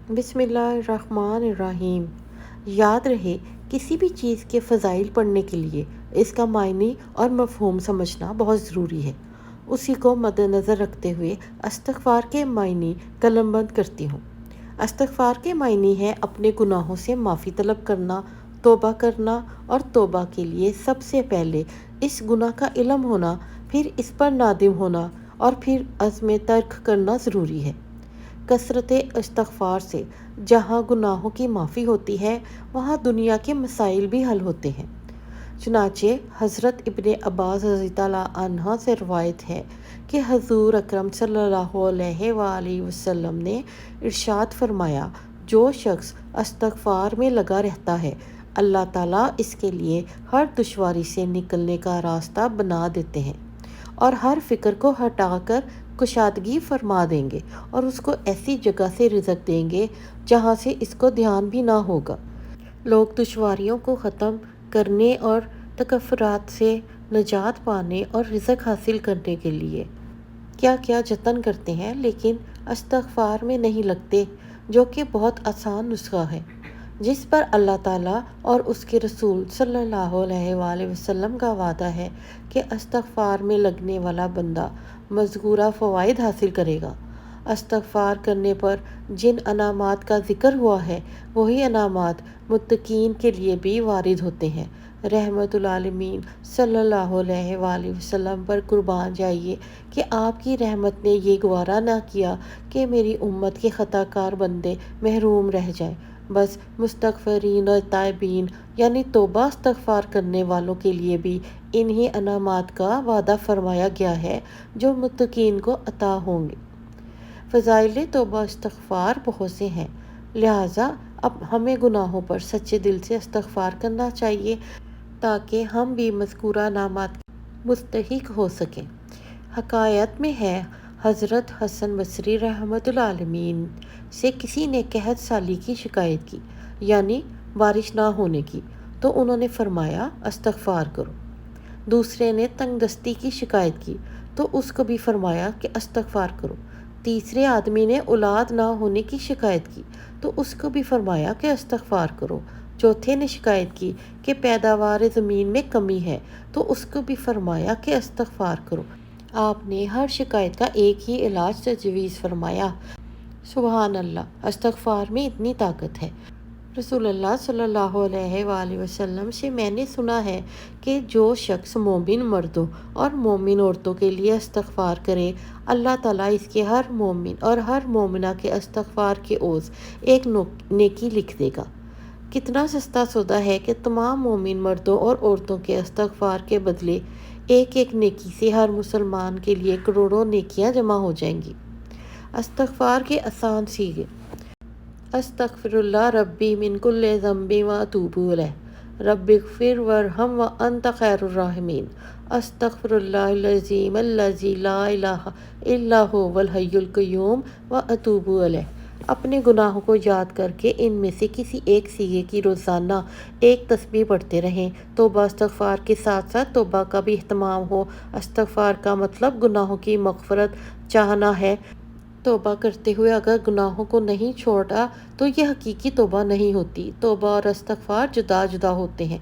بسم اللہ الرحمن الرحیم۔ یاد رہے، کسی بھی چیز کے فضائل پڑھنے کے لیے اس کا معنی اور مفہوم سمجھنا بہت ضروری ہے۔ اسی کو مد نظر رکھتے ہوئے استغفار کے معنی قلم بند کرتی ہوں۔ استغفار کے معنی ہے اپنے گناہوں سے معافی طلب کرنا، توبہ کرنا، اور توبہ کے لیے سب سے پہلے اس گناہ کا علم ہونا، پھر اس پر نادم ہونا، اور پھر عزم ترک کرنا ضروری ہے۔ کثرت استغفار سے جہاں گناہوں کی معافی ہوتی ہے، وہاں دنیا کے مسائل بھی حل ہوتے ہیں۔ چنانچہ حضرت ابن عباس رضی اللہ عنہ سے روایت ہے کہ حضور اکرم صلی اللہ علیہ وآلہ وسلم نے ارشاد فرمایا، جو شخص استغفار میں لگا رہتا ہے، اللہ تعالیٰ اس کے لیے ہر دشواری سے نکلنے کا راستہ بنا دیتے ہیں، اور ہر فکر کو ہٹا کر کشادگی فرما دیں گے، اور اس کو ایسی جگہ سے رزق دیں گے جہاں سے اس کو دھیان بھی نہ ہوگا۔ لوگ دشواریوں کو ختم کرنے اور تکفرات سے نجات پانے اور رزق حاصل کرنے کے لیے کیا کیا جتن کرتے ہیں، لیکن استغفار میں نہیں لگتے، جو کہ بہت آسان نسخہ ہے، جس پر اللہ تعالیٰ اور اس کے رسول صلی اللہ علیہ وآلہ وسلم کا وعدہ ہے کہ استغفار میں لگنے والا بندہ مذکورہ فوائد حاصل کرے گا۔ استغفار کرنے پر جن انعامات کا ذکر ہوا ہے، وہی انعامات متقین کے لیے بھی وارد ہوتے ہیں۔ رحمت العالمین صلی اللہ علیہ وآلہ وسلم پر قربان جائیے کہ آپ کی رحمت نے یہ گوارا نہ کیا کہ میری امت کے خطا کار بندے محروم رہ جائیں، بس مستغفرین اور تائبین یعنی توبہ استغفار کرنے والوں کے لیے بھی انہی انعامات کا وعدہ فرمایا گیا ہے جو متقین کو عطا ہوں گے۔ فضائل توبہ استغفار بہت سے ہیں، لہٰذا اب ہمیں گناہوں پر سچے دل سے استغفار کرنا چاہیے تاکہ ہم بھی مذکورہ انعامات کے مستحق ہو سکیں۔ حکایت میں ہے، حضرت حسن بصری رحمت العالمین سے کسی نے قحط سالی کی شکایت کی، یعنی بارش نہ ہونے کی، تو انہوں نے فرمایا استغفار کرو۔ دوسرے نے تنگ دستی کی شکایت کی تو اس کو بھی فرمایا کہ استغفار کرو۔ تیسرے آدمی نے اولاد نہ ہونے کی شکایت کی تو اس کو بھی فرمایا کہ استغفار کرو۔ چوتھے نے شکایت کی کہ پیداوار زمین میں کمی ہے تو اس کو بھی فرمایا کہ استغفار کرو۔ آپ نے ہر شکایت کا ایک ہی علاج تجویز فرمایا۔ سبحان اللہ، استغفار میں اتنی طاقت ہے۔ رسول اللہ صلی اللہ علیہ وآلہ وسلم سے میں نے سنا ہے کہ جو شخص مومن مردوں اور مومن عورتوں کے لیے استغفار کرے، اللہ تعالیٰ اس کے ہر مومن اور ہر مومنہ کے استغفار کے عوض ایک نیکی لکھ دے گا۔ کتنا سستا سودا ہے کہ تمام مومن مردوں اور عورتوں کے استغفار کے بدلے ایک ایک نیکی سے ہر مسلمان کے لیے کروڑوں نیکیاں جمع ہو جائیں گی۔ استغفار کے آسان صیغے: استغفر اللہ ربی من کل ذنب واتوب الیہ، رب اغفر وارحم وانت خیر الراحمین، استغفر اللہ العظیم الذی لا الہ الا هو الحی القیوم واتوب الیہ۔ اپنے گناہوں کو یاد کر کے ان میں سے کسی ایک صیغے کی روزانہ ایک تسبیح پڑھتے رہیں۔ توبہ استغفار کے ساتھ ساتھ توبہ کا بھی اہتمام ہو۔ استغفار کا مطلب گناہوں کی مغفرت چاہنا ہے۔ توبہ کرتے ہوئے اگر گناہوں کو نہیں چھوڑا تو یہ حقیقی توبہ نہیں ہوتی۔ توبہ اور استغفار جدا جدا ہوتے ہیں۔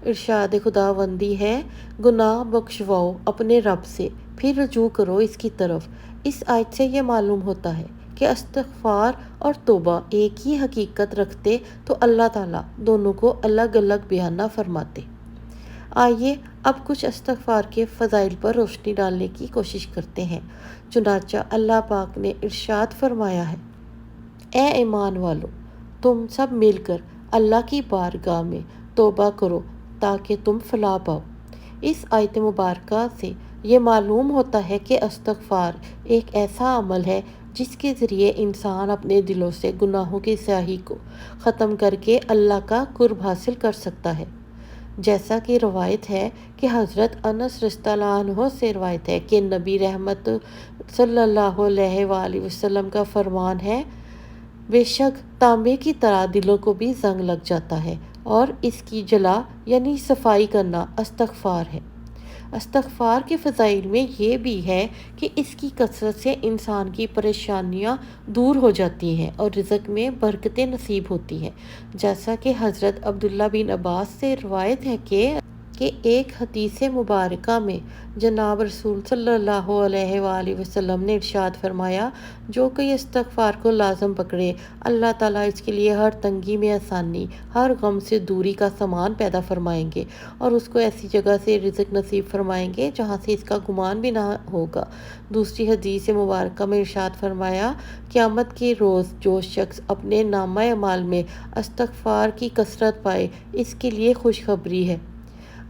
ارشاد خداوندی ہے، گناہ بخشواؤ اپنے رب سے، پھر رجوع کرو اس کی طرف۔ اس آیت سے یہ معلوم ہوتا ہے کہ استغفار اور توبہ ایک ہی حقیقت رکھتے تو اللہ تعالیٰ دونوں کو الگ الگ بیان نہ فرماتے۔ آئیے اب کچھ استغفار کے فضائل پر روشنی ڈالنے کی کوشش کرتے ہیں۔ چنانچہ اللہ پاک نے ارشاد فرمایا ہے، اے ایمان والو، تم سب مل کر اللہ کی بارگاہ میں توبہ کرو تاکہ تم فلاح پاؤ۔ اس آیت مبارکہ سے یہ معلوم ہوتا ہے کہ استغفار ایک ایسا عمل ہے جس کے ذریعے انسان اپنے دلوں سے گناہوں کی سیاہی کو ختم کر کے اللہ کا قرب حاصل کر سکتا ہے۔ جیسا کہ روایت ہے کہ حضرت انس رضی اللہ عنہ سے روایت ہے کہ نبی رحمت صلی اللہ علیہ وآلہ وسلم کا فرمان ہے، بے شک تانبے کی طرح دلوں کو بھی زنگ لگ جاتا ہے اور اس کی جلا یعنی صفائی کرنا استغفار ہے۔ استغفار کے فضائل میں یہ بھی ہے کہ اس کی کثرت سے انسان کی پریشانیاں دور ہو جاتی ہیں اور رزق میں برکتیں نصیب ہوتی ہیں، جیسا کہ حضرت عبداللہ بن عباس سے روایت ہے کہ ایک حدیث مبارکہ میں جناب رسول صلی اللہ علیہ وآلہ وسلم نے ارشاد فرمایا، جو کوئی استغفار کو لازم پکڑے، اللہ تعالیٰ اس کے لیے ہر تنگی میں آسانی، ہر غم سے دوری کا سامان پیدا فرمائیں گے اور اس کو ایسی جگہ سے رزق نصیب فرمائیں گے جہاں سے اس کا گمان بھی نہ ہوگا۔ دوسری حدیث مبارکہ میں ارشاد فرمایا، قیامت کے روز جو شخص اپنے نامہ اعمال میں استغفار کی کثرت پائے، اس کے لیے خوشخبری ہے۔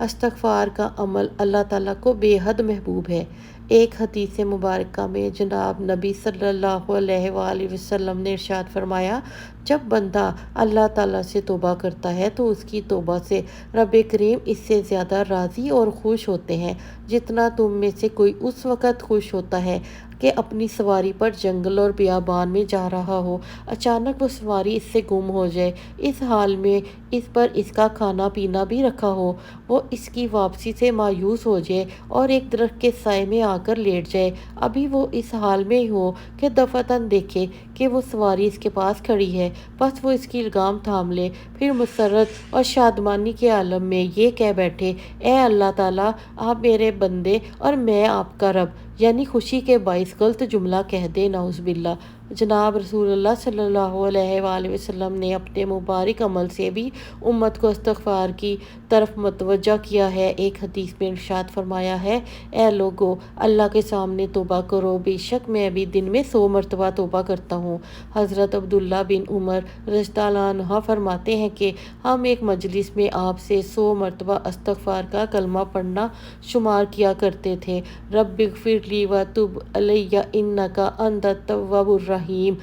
استغفار کا عمل اللہ تعالیٰ کو بے حد محبوب ہے۔ ایک حدیث مبارکہ میں جناب نبی صلی اللہ علیہ وآلہ وسلم نے ارشاد فرمایا، جب بندہ اللہ تعالیٰ سے توبہ کرتا ہے تو اس کی توبہ سے رب کریم اس سے زیادہ راضی اور خوش ہوتے ہیں جتنا تم میں سے کوئی اس وقت خوش ہوتا ہے کہ اپنی سواری پر جنگل اور بیابان میں جا رہا ہو، اچانک وہ سواری اس سے گم ہو جائے، اس حال میں اس پر اس کا کھانا پینا بھی رکھا ہو، وہ اس کی واپسی سے مایوس ہو جائے اور ایک درخت کے سائے میں آ کر لیٹ جائے، ابھی وہ اس حال میں ہو کہ دفعتاً دیکھے کہ وہ سواری اس کے پاس کھڑی ہے، بس وہ اس کی لگام تھام لے، پھر مسرت اور شادمانی کے عالم میں یہ کہہ بیٹھے، اے اللہ تعالیٰ، آپ میرے بندے اور میں آپ کا رب، یعنی خوشی کے باعث غلط جملہ کہہ دے، نعوذ باللہ۔ جناب رسول اللہ صلی اللہ علیہ وآلہ وسلم نے اپنے مبارک عمل سے بھی امت کو استغفار کی طرف متوجہ کیا ہے۔ ایک حدیث میں ارشاد فرمایا ہے، اے لوگو، اللہ کے سامنے توبہ کرو، بے شک میں بھی دن میں 100 مرتبہ توبہ کرتا ہوں۔ حضرت عبداللہ بن عمر رضی اللہ عنہ فرماتے ہیں کہ ہم ایک مجلس میں آپ سے 100 مرتبہ استغفار کا کلمہ پڑھنا شمار کیا کرتے تھے، رب اغفر لی وتب علی انک انت التواب الرحیم۔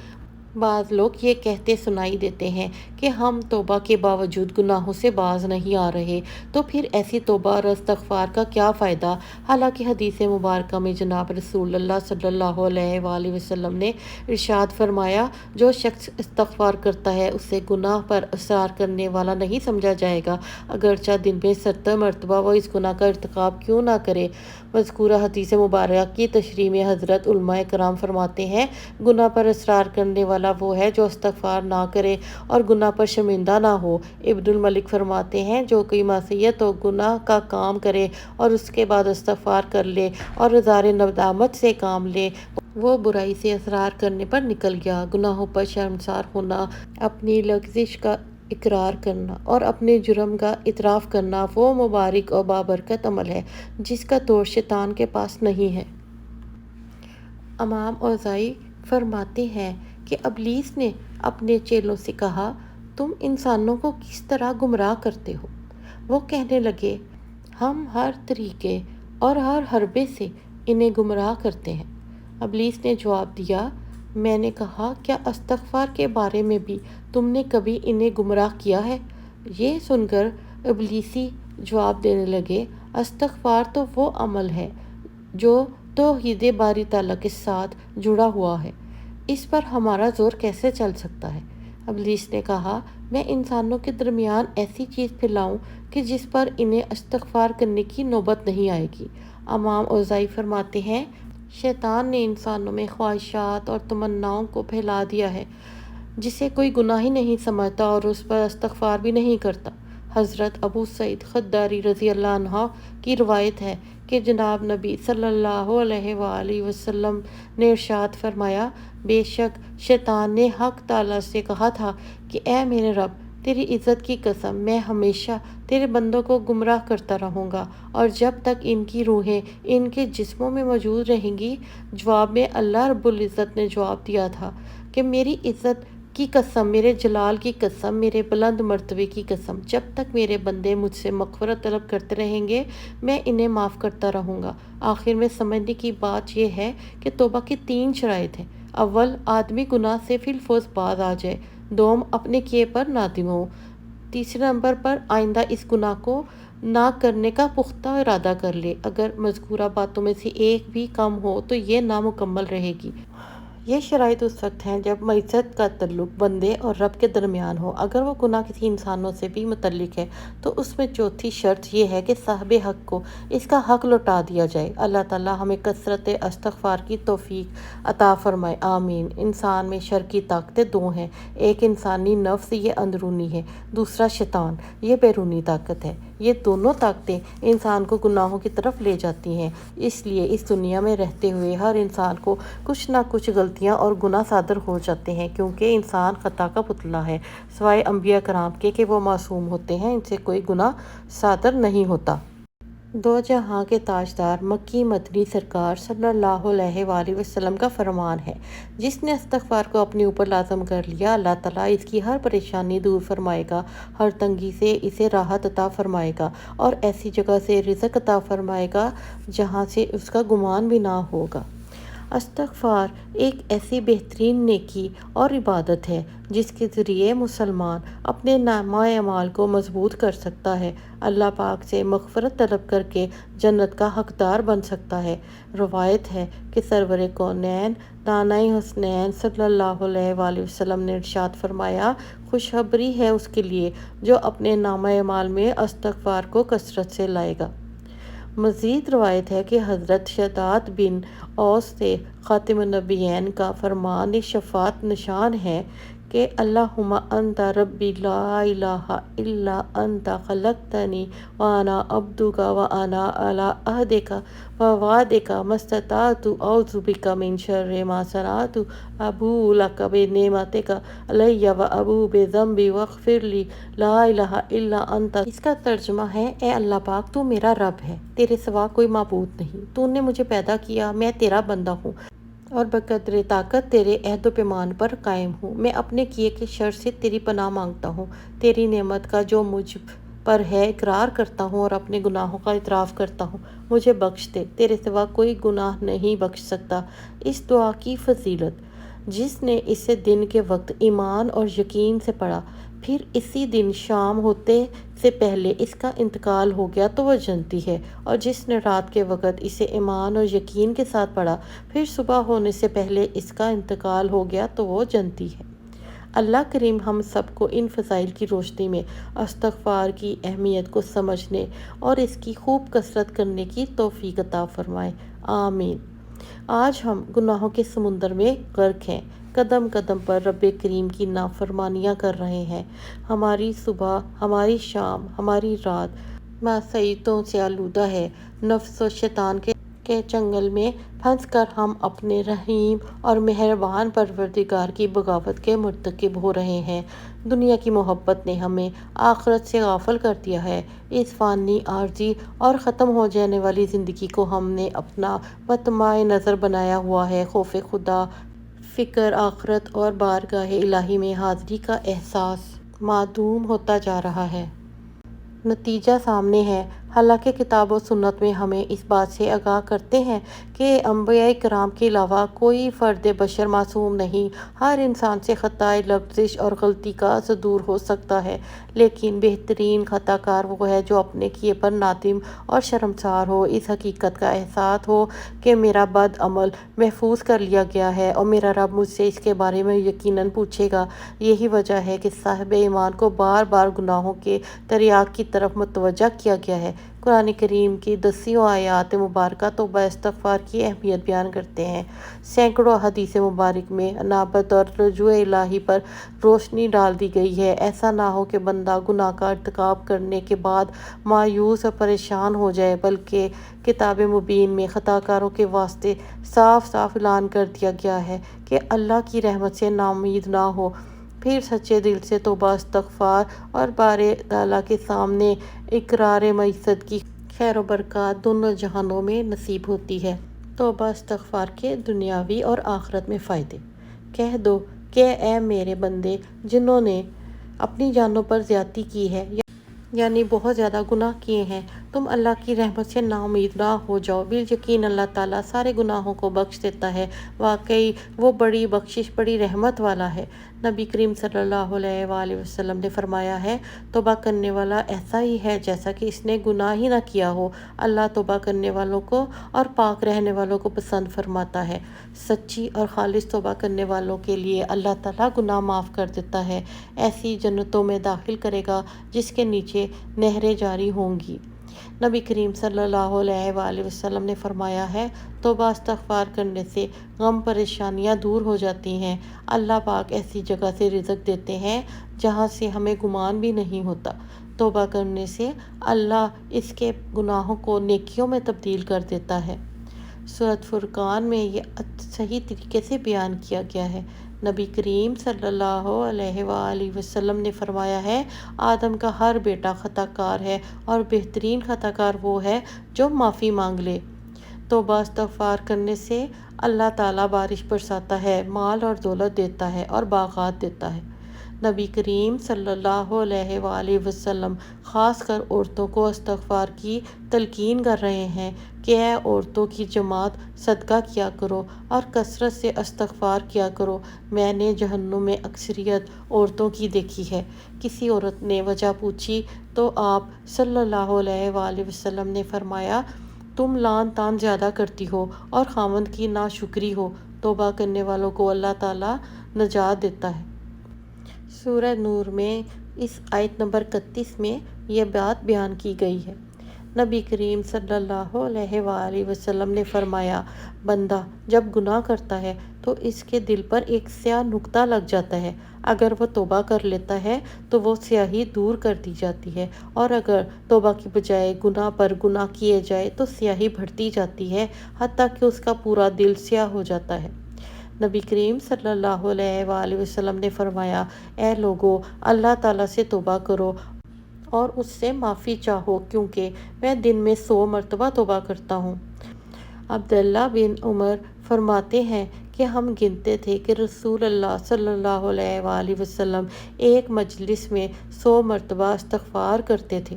بعض لوگ یہ کہتے سنائی دیتے ہیں کہ ہم توبہ کے باوجود گناہوں سے باز نہیں آ رہے، تو پھر ایسی توبہ اور استغفار کا کیا فائدہ؟ حالانکہ حدیث مبارکہ میں جناب رسول اللہ صلی اللہ علیہ وآلہ وسلم نے ارشاد فرمایا، جو شخص استغفار کرتا ہے اسے گناہ پر اصرار کرنے والا نہیں سمجھا جائے گا، اگرچہ دن میں 70 مرتبہ وہ اس گناہ کا ارتکاب کیوں نہ کرے۔ مذکورہ حدیث مبارکہ کی تشریح میں حضرت علماء کرام فرماتے ہیں، گناہ پر اصرار کرنے والا وہ ہے جو استغفار نہ کرے اور گناہ پر شرمندہ نہ ہو۔ ابن الملک فرماتے ہیں، جو کوئی معصیت و گناہ کا کام کرے اور اس کے بعد استغفار کر لے اور اظہار ندامت سے کام لے، وہ برائی سے اصرار کرنے پر نکل گیا۔ گناہوں پر شرمسار ہونا، اپنی لغزش کا اقرار کرنا اور اپنے جرم کا اعتراف کرنا وہ مبارک اور بابرکت عمل ہے جس کا توڑ شیطان کے پاس نہیں ہے۔ امام اوزاعی فرماتے ہیں کہ ابلیس نے اپنے چیلوں سے کہا، تم انسانوں کو کس طرح گمراہ کرتے ہو؟ وہ کہنے لگے، ہم ہر طریقے اور ہر حربے سے انہیں گمراہ کرتے ہیں۔ ابلیس نے جواب دیا، میں نے کہا، کیا استغفار کے بارے میں بھی تم نے کبھی انہیں گمراہ کیا ہے؟ یہ سن کر ابلیسی جواب دینے لگے، استغفار تو وہ عمل ہے جو توحید باری تعالیٰ کے ساتھ جڑا ہوا ہے، اس پر ہمارا زور کیسے چل سکتا ہے؟ ابلیس نے کہا، میں انسانوں کے درمیان ایسی چیز پھیلاؤں کہ جس پر انہیں استغفار کرنے کی نوبت نہیں آئے گی۔ امام اوزاعی فرماتے ہیں، شیطان نے انسانوں میں خواہشات اور تمناؤں کو پھیلا دیا ہے جسے کوئی گناہ ہی نہیں سمجھتا اور اس پر استغفار بھی نہیں کرتا۔ حضرت ابو سعید خدری رضی اللہ عنہ کی روایت ہے کہ جناب نبی صلی اللہ علیہ وآلہ وسلم نے ارشاد فرمایا، بے شک شیطان نے حق تعالیٰ سے کہا تھا کہ اے میرے رب، تیری عزت کی قسم، میں ہمیشہ تیرے بندوں کو گمراہ کرتا رہوں گا اور جب تک ان کی روحیں ان کے جسموں میں موجود رہیں گی۔ جواب میں اللہ رب العزت نے جواب دیا تھا کہ میری عزت کی قسم، میرے جلال کی قسم، میرے بلند مرتبے کی قسم، جب تک میرے بندے مجھ سے مغفرت طلب کرتے رہیں گے میں انہیں معاف کرتا رہوں گا۔ آخر میں سمجھنے کی بات یہ ہے کہ توبہ کی 3 شرائط ہیں۔ اول، آدمی گناہ سے فی الفور باز آ جائے۔ دوم، اپنے کیے پر نادم ہو۔ تیسرے نمبر پر آئندہ اس گناہ کو نہ کرنے کا پختہ ارادہ کر لے۔ اگر مذکورہ باتوں میں سے ایک بھی کم ہو تو یہ نامکمل رہے گی۔ یہ شرائط اس وقت ہیں جب معیشت کا تعلق بندے اور رب کے درمیان ہو۔ اگر وہ گناہ کسی انسانوں سے بھی متعلق ہے تو اس میں چوتھی شرط یہ ہے کہ صاحب حق کو اس کا حق لوٹا دیا جائے۔ اللہ تعالیٰ ہمیں کثرت استغفار کی توفیق عطا فرمائے، آمین۔ انسان میں شر کی طاقتیں دو ہیں، ایک انسانی نفس، یہ اندرونی ہے، دوسرا شیطان، یہ بیرونی طاقت ہے۔ یہ دونوں طاقتیں انسان کو گناہوں کی طرف لے جاتی ہیں۔ اس لیے اس دنیا میں رہتے ہوئے ہر انسان کو کچھ نہ کچھ غلطیاں اور گناہ صادر ہو جاتے ہیں، کیونکہ انسان خطا کا پتلا ہے، سوائے انبیاء کرام کے کہ وہ معصوم ہوتے ہیں، ان سے کوئی گناہ صادر نہیں ہوتا۔ دو جہاں کے تاجدار مکی مدنی سرکار صلی اللہ علیہ وآلہ وسلم کا فرمان ہے، جس نے استغفار کو اپنے اوپر لازم کر لیا، اللہ تعالیٰ اس کی ہر پریشانی دور فرمائے گا، ہر تنگی سے اسے راحت عطا فرمائے گا اور ایسی جگہ سے رزق عطا فرمائے گا جہاں سے اس کا گمان بھی نہ ہوگا۔ استغفار ایک ایسی بہترین نیکی اور عبادت ہے جس کے ذریعے مسلمان اپنے نامہ اعمال کو مضبوط کر سکتا ہے، اللہ پاک سے مغفرت طلب کر کے جنت کا حقدار بن سکتا ہے۔ روایت ہے کہ سرور کونین دانائے حسنین صلی اللہ علیہ وآلہ وسلم نے ارشاد فرمایا، خوشخبری ہے اس کے لیے جو اپنے نامہ اعمال میں استغفار کو کثرت سے لائے گا۔ مزید روایت ہے کہ حضرت شداد بن اوس سے خاتم النبیین کا فرمان شفاعت نشان ہے کہ اللہم انت ربی لا الہ الا انت خلقتنی وانا عبدک وانا علی عہدک ووعدک ما استطعت اعوذ بک من شر ما صنعت ابوء لک بنعمتک علی وابوء بذنبی واغفر لی لا الہ الا انت۔ اس کا ترجمہ ہے، اے اللہ پاک، تو میرا رب ہے، تیرے سوا کوئی معبود نہیں، تو نے مجھے پیدا کیا، میں تیرا بندہ ہوں اور بقدر طاقت تیرے عہد و پیمان پر قائم ہوں۔ میں اپنے کیے کے شر سے تیری پناہ مانگتا ہوں، تیری نعمت کا جو مجھ پر ہے اقرار کرتا ہوں اور اپنے گناہوں کا اعتراف کرتا ہوں، مجھے بخش دے، تیرے سوا کوئی گناہ نہیں بخش سکتا۔ اس دعا کی فضیلت، جس نے اسے دن کے وقت ایمان اور یقین سے پڑھا، پھر اسی دن شام ہوتے سے پہلے اس کا انتقال ہو گیا تو وہ جنتی ہے، اور جس نے رات کے وقت اسے ایمان اور یقین کے ساتھ پڑھا، پھر صبح ہونے سے پہلے اس کا انتقال ہو گیا تو وہ جنتی ہے۔ اللہ کریم ہم سب کو ان فضائل کی روشنی میں استغفار کی اہمیت کو سمجھنے اور اس کی خوب کثرت کرنے کی توفیق عطا فرمائے، آمین۔ آج ہم گناہوں کے سمندر میں غرق ہیں، قدم قدم پر رب کریم کی نافرمانیاں کر رہے ہیں۔ ہماری صبح، ہماری شام، ہماری رات معصیتوں سے آلودہ ہے۔ نفس و شیطان کے چنگل میں پھنس کر ہم اپنے رحیم اور مہربان پروردگار کی بغاوت کے مرتکب ہو رہے ہیں۔ دنیا کی محبت نے ہمیں آخرت سے غافل کر دیا ہے۔ اس فانی، عارضی اور ختم ہو جانے والی زندگی کو ہم نے اپنا مطمع نظر بنایا ہوا ہے۔ خوف خدا، فکر آخرت اور بارگاہ الہی میں حاضری کا احساس معدوم ہوتا جا رہا ہے۔ نتیجہ سامنے ہے۔ حالانکہ کتاب و سنت میں ہمیں اس بات سے آگاہ کرتے ہیں کہ انبیاء کرام کے علاوہ کوئی فرد بشر معصوم نہیں، ہر انسان سے خطائے لفظش اور غلطی کا صدور ہو سکتا ہے، لیکن بہترین خطا کار وہ ہے جو اپنے کیے پر نادم اور شرمسار ہو، اس حقیقت کا احساس ہو کہ میرا بد عمل محفوظ کر لیا گیا ہے اور میرا رب مجھ سے اس کے بارے میں یقیناً پوچھے گا۔ یہی وجہ ہے کہ صاحب ایمان کو بار بار گناہوں کے تریاق کی طرف متوجہ کیا گیا ہے۔ قرآن کریم کی 10 آیات مبارکہ توبہ استغفار کی اہمیت بیان کرتے ہیں۔ سینکڑوں احادیث مبارک میں انابت اور رجوع الہی پر روشنی ڈال دی گئی ہے۔ ایسا نہ ہو کہ بندہ گناہ کا ارتکاب کرنے کے بعد مایوس اور پریشان ہو جائے، بلکہ کتاب مبین میں خطا کاروں کے واسطے صاف صاف اعلان کر دیا گیا ہے کہ اللہ کی رحمت سے ناامید نہ ہو، پھر سچے دل سے توبہ استغفار اور بارے تعالیٰ کے سامنے اقرار معیشت کی خیر و برکات دونوں جہانوں میں نصیب ہوتی ہے۔ توبہ استغفار کے دنیاوی اور آخرت میں فائدے۔ کہہ دو کہ اے میرے بندے جنہوں نے اپنی جانوں پر زیادتی کی ہے، یعنی بہت زیادہ گناہ کیے ہیں، تم اللہ کی رحمت سے ناامید نہ ہو جاؤ، بالیقین اللہ تعالیٰ سارے گناہوں کو بخش دیتا ہے، واقعی وہ بڑی بخشش، بڑی رحمت والا ہے۔ نبی کریم صلی اللہ علیہ وآلہ وسلم نے فرمایا ہے، توبہ کرنے والا ایسا ہی ہے جیسا کہ اس نے گناہ ہی نہ کیا ہو۔ اللہ توبہ کرنے والوں کو اور پاک رہنے والوں کو پسند فرماتا ہے۔ سچی اور خالص توبہ کرنے والوں کے لیے اللہ تعالیٰ گناہ معاف کر دیتا ہے، ایسی جنتوں میں داخل کرے گا جس کے نیچے نہریں جاری ہوں گی۔ نبی کریم صلی اللہ علیہ وآلہ وسلم نے فرمایا ہے، توبہ استغفار کرنے سے غم پریشانیاں دور ہو جاتی ہیں۔ اللہ پاک ایسی جگہ سے رزق دیتے ہیں جہاں سے ہمیں گمان بھی نہیں ہوتا۔ توبہ کرنے سے اللہ اس کے گناہوں کو نیکیوں میں تبدیل کر دیتا ہے۔ سورۃ فرقان میں یہ صحیح طریقے سے بیان کیا گیا ہے۔ نبی کریم صلی اللہ علیہ وآلہ وسلم نے فرمایا ہے، آدم کا ہر بیٹا خطا کار ہے اور بہترین خطا کار وہ ہے جو معافی مانگ لے۔ توبہ استغفار کرنے سے اللہ تعالیٰ بارش برساتا ہے، مال اور دولت دیتا ہے اور باغات دیتا ہے۔ نبی کریم صلی اللہ علیہ وآلہ وسلم خاص کر عورتوں کو استغفار کی تلقین کر رہے ہیں کہ اے عورتوں کی جماعت، صدقہ کیا کرو اور کثرت سے استغفار کیا کرو۔ میں نے جہنم میں اکثریت عورتوں کی دیکھی ہے۔ کسی عورت نے وجہ پوچھی تو آپ صلی اللہ علیہ وآلہ وسلم نے فرمایا، تم لعن طعن زیادہ کرتی ہو اور خاوند کی ناشکری ہو۔ توبہ کرنے والوں کو اللہ تعالیٰ نجات دیتا ہے۔ سورہ نور میں اس آیت نمبر 31 میں یہ بات بیان کی گئی ہے۔ نبی کریم صلی اللہ علیہ وآلہ وسلم نے فرمایا، بندہ جب گناہ کرتا ہے تو اس کے دل پر ایک سیاہ نقطہ لگ جاتا ہے۔ اگر وہ توبہ کر لیتا ہے تو وہ سیاہی دور کر دی جاتی ہے، اور اگر توبہ کی بجائے گناہ پر گناہ کیے جائے تو سیاہی بڑھتی جاتی ہے، حتیٰ کہ اس کا پورا دل سیاہ ہو جاتا ہے۔ نبی کریم صلی اللہ علیہ وآلہ وسلم نے فرمایا، اے لوگو، اللہ تعالیٰ سے توبہ کرو اور اس سے معافی چاہو، کیونکہ میں دن میں 100 مرتبہ توبہ کرتا ہوں۔ عبداللہ بن عمر فرماتے ہیں کہ ہم گنتے تھے کہ رسول اللہ صلی اللہ علیہ وآلہ وسلم ایک مجلس میں 100 مرتبہ استغفار کرتے تھے۔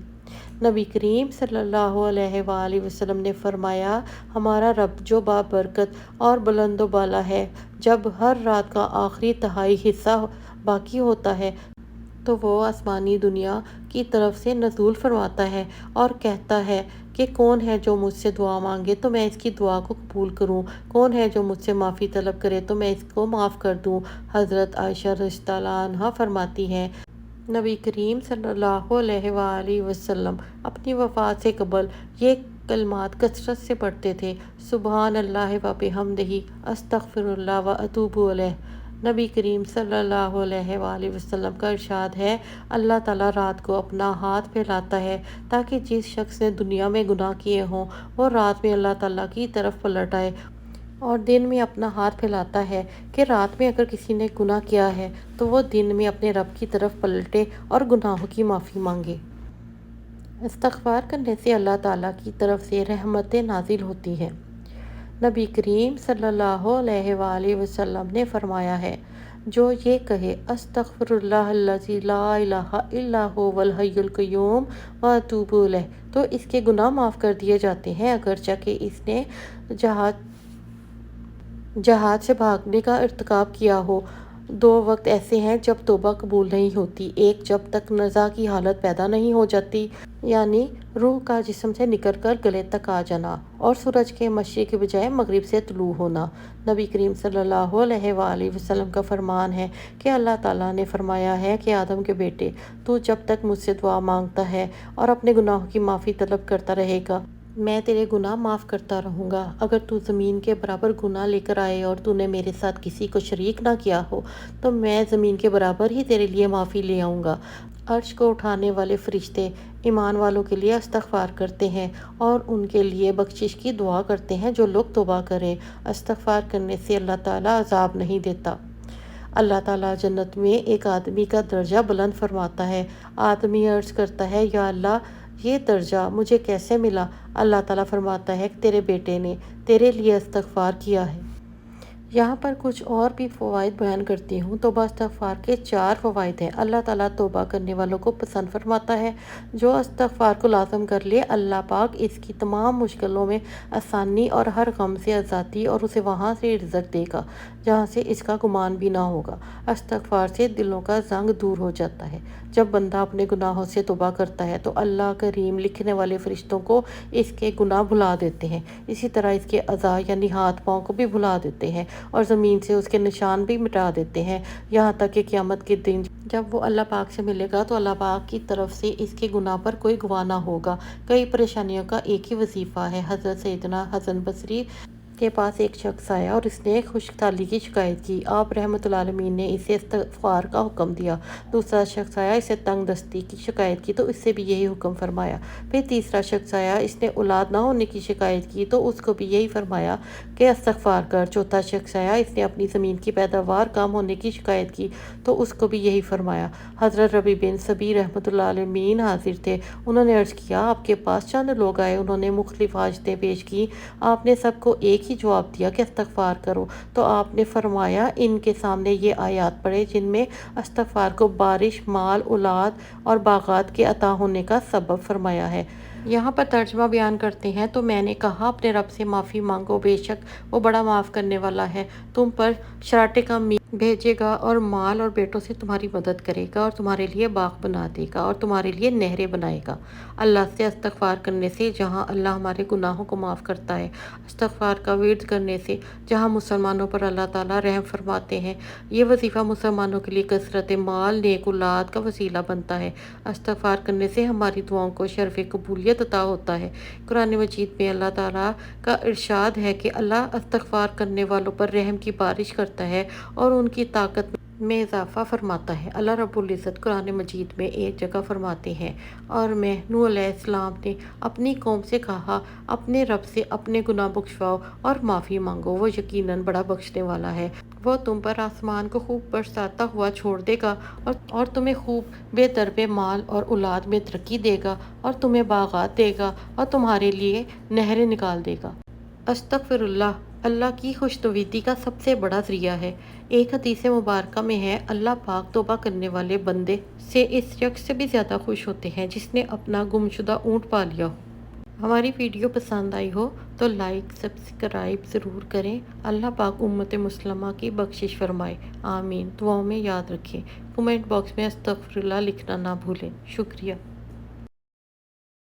نبی کریم صلی اللہ علیہ وآلہ وسلم نے فرمایا، ہمارا رب جو بابرکت اور بلند و بالا ہے، جب ہر رات کا آخری تہائی حصہ باقی ہوتا ہے تو وہ آسمانی دنیا کی طرف سے نزول فرماتا ہے اور کہتا ہے کہ کون ہے جو مجھ سے دعا مانگے تو میں اس کی دعا کو قبول کروں، کون ہے جو مجھ سے معافی طلب کرے تو میں اس کو معاف کر دوں۔ حضرت عائشہ رضی اللہ عنہا فرماتی ہیں، نبی کریم صلی اللہ علیہ وآلہ وسلم اپنی وفات سے قبل یہ کلمات کثرت سے پڑھتے تھے، سبحان اللہ و بحمدہ، استغفر اللہ و اتوب الیہ۔ نبی کریم صلی اللہ علیہ وآلہ وسلم کا ارشاد ہے، اللہ تعالیٰ رات کو اپنا ہاتھ پھیلاتا ہے تاکہ جس شخص نے دنیا میں گناہ کیے ہوں وہ رات میں اللہ تعالیٰ کی طرف پلٹ آئے، اور دن میں اپنا ہاتھ پھیلاتا ہے کہ رات میں اگر کسی نے گناہ کیا ہے تو وہ دن میں اپنے رب کی طرف پلٹے اور گناہوں کی معافی مانگے۔ استغفار کرنے سے اللہ تعالیٰ کی طرف سے رحمتیں نازل ہوتی ہیں۔ نبی کریم صلی اللہ علیہ وآلہ وسلم نے فرمایا ہے، جو یہ کہے استغفر اللہ الذی لا الہ الا هو الحی القیوم واتوب الیہ، تو اس کے گناہ معاف کر دیے جاتے ہیں، اگرچہ کہ اس نے جہاد سے بھاگنے کا ارتکاب کیا ہو۔ 2 وقت ایسے ہیں جب توبہ قبول نہیں ہوتی، ایک جب تک نزع کی حالت پیدا نہیں ہو جاتی، یعنی روح کا جسم سے نکل کر گلے تک آ جانا، اور سورج کے مشرق کے بجائے مغرب سے طلوع ہونا۔ نبی کریم صلی اللہ علیہ وآلہ وسلم کا فرمان ہے کہ اللہ تعالیٰ نے فرمایا ہے کہ آدم کے بیٹے، تو جب تک مجھ سے دعا مانگتا ہے اور اپنے گناہوں کی معافی طلب کرتا رہے گا، میں تیرے گناہ معاف کرتا رہوں گا۔ اگر تو زمین کے برابر گناہ لے کر آئے اور تو نے میرے ساتھ کسی کو شریک نہ کیا ہو تو میں زمین کے برابر ہی تیرے لیے معافی لے آؤں گا۔ عرش کو اٹھانے والے فرشتے ایمان والوں کے لیے استغفار کرتے ہیں اور ان کے لیے بخشش کی دعا کرتے ہیں جو لوگ توبہ کریں۔ استغفار کرنے سے اللہ تعالیٰ عذاب نہیں دیتا۔ اللہ تعالیٰ جنت میں ایک آدمی کا درجہ بلند فرماتا ہے۔ آدمی عرض کرتا ہے، یا اللہ، یہ درجہ مجھے کیسے ملا؟ اللہ تعالیٰ فرماتا ہے کہ تیرے بیٹے نے تیرے لیے استغفار کیا ہے۔ یہاں پر کچھ اور بھی فوائد بیان کرتی ہوں۔ توبہ استغفار کے 4 فوائد ہیں۔ اللہ تعالیٰ توبہ کرنے والوں کو پسند فرماتا ہے۔ جو استغفار کو لازم کر لے، اللہ پاک اس کی تمام مشکلوں میں آسانی اور ہر غم سے آزادی اور اسے وہاں سے رزق دے گا جہاں سے اس کا گمان بھی نہ ہوگا۔ استغفار سے دلوں کا زنگ دور ہو جاتا ہے۔ جب بندہ اپنے گناہوں سے توبہ کرتا ہے تو اللہ کریم لکھنے والے فرشتوں کو اس کے گناہ بھلا دیتے ہیں۔ اسی طرح اس کے اعضاء یعنی ہاتھ پاؤں کو بھی بھلا دیتے ہیں اور زمین سے اس کے نشان بھی مٹا دیتے ہیں، یہاں تک کہ قیامت کے دن جب وہ اللہ پاک سے ملے گا تو اللہ پاک کی طرف سے اس کے گناہ پر کوئی گواہ نہ ہوگا۔ کئی پریشانیوں کا ایک ہی وظیفہ ہے۔ حضرت سیدنا حسن بصری کے پاس ایک شخص آیا اور اس نے خشک سالی کی شکایت کی۔ آپ رحمۃ اللہ علیہ نے اسے استغفار کا حکم دیا۔ دوسرا شخص آیا، اسے تنگ دستی کی شکایت کی تو اس سے بھی یہی حکم فرمایا۔ پھر تیسرا شخص آیا، اس نے اولاد نہ ہونے کی شکایت کی تو اس کو بھی یہی فرمایا کہ استغفار کر۔ چوتھا شخص آیا، اس نے اپنی زمین کی پیداوار کم ہونے کی شکایت کی تو اس کو بھی یہی فرمایا۔ حضرت ربیع بن سبی رحمۃ اللہ علیہ حاضر تھے۔ انہوں نے عرض کیا، آپ کے پاس چند لوگ آئے، انہوں نے مختلف حاجتیں پیش کی، آپ نے سب کو ایک ہی جواب دیا کہ استغفار کرو، تو آپ نے فرمایا ان کے سامنے یہ آیات پڑھے جن میں استغفار کو بارش، مال، اولاد اور باغات کے عطا ہونے کا سبب فرمایا ہے۔ یہاں پر ترجمہ بیان کرتے ہیں، تو میں نے کہا اپنے رب سے معافی مانگو، بے شک وہ بڑا معاف کرنے والا ہے، تم پر شراٹے کا میغ بھیجے گا اور مال اور بیٹوں سے تمہاری مدد کرے گا اور تمہارے لیے باغ بنا دے گا اور تمہارے لیے نہریں بنائے گا۔ اللہ سے استغفار کرنے سے جہاں اللہ ہمارے گناہوں کو معاف کرتا ہے، استغفار کا ورد کرنے سے جہاں مسلمانوں پر اللہ تعالیٰ رحم فرماتے ہیں، یہ وظیفہ مسلمانوں کے لیے کثرت مال، نیک اولاد کا وسیلہ بنتا ہے۔ استغفار کرنے سے ہماری دعاؤں کو شرف قبولیت عطا ہوتا ہے۔ قرآن مجید میں اللہ تعالیٰ کا ارشاد ہے کہ اللہ استغفار کرنے والوں پر رحم کی بارش کرتا ہے اور ان کی طاقت میں اضافہ فرماتا ہے۔ اللہ رب العزت قرآن مجید میں ایک جگہ فرماتے ہیں، اور میں نوح علیہ السلام نے اپنی قوم سے کہا، اپنے رب سے اپنے گناہ بخشواؤ اور معافی مانگو، وہ یقیناً بڑا بخشنے والا ہے۔ وہ تم پر آسمان کو خوب برساتا ہوا چھوڑ دے گا اور تمہیں خوب بے دربے مال اور اولاد میں ترقی دے گا اور تمہیں باغات دے گا اور تمہارے لیے نہریں نکال دے گا۔ استغفر اللہ اللہ کی خوشنودی کا سب سے بڑا ذریعہ ہے۔ ایک حدیث مبارکہ میں ہے، اللہ پاک توبہ کرنے والے بندے سے اس شخص سے بھی زیادہ خوش ہوتے ہیں جس نے اپنا گمشدہ اونٹ پا لیا ہو۔ ہماری ویڈیو پسند آئی ہو تو لائک، سبسکرائب ضرور کریں۔ اللہ پاک امت مسلمہ کی بخشش فرمائے، آمین۔ دعاؤں میں یاد رکھیں۔ کمنٹ باکس میں استغفر اللہ لکھنا نہ بھولیں۔ شکریہ۔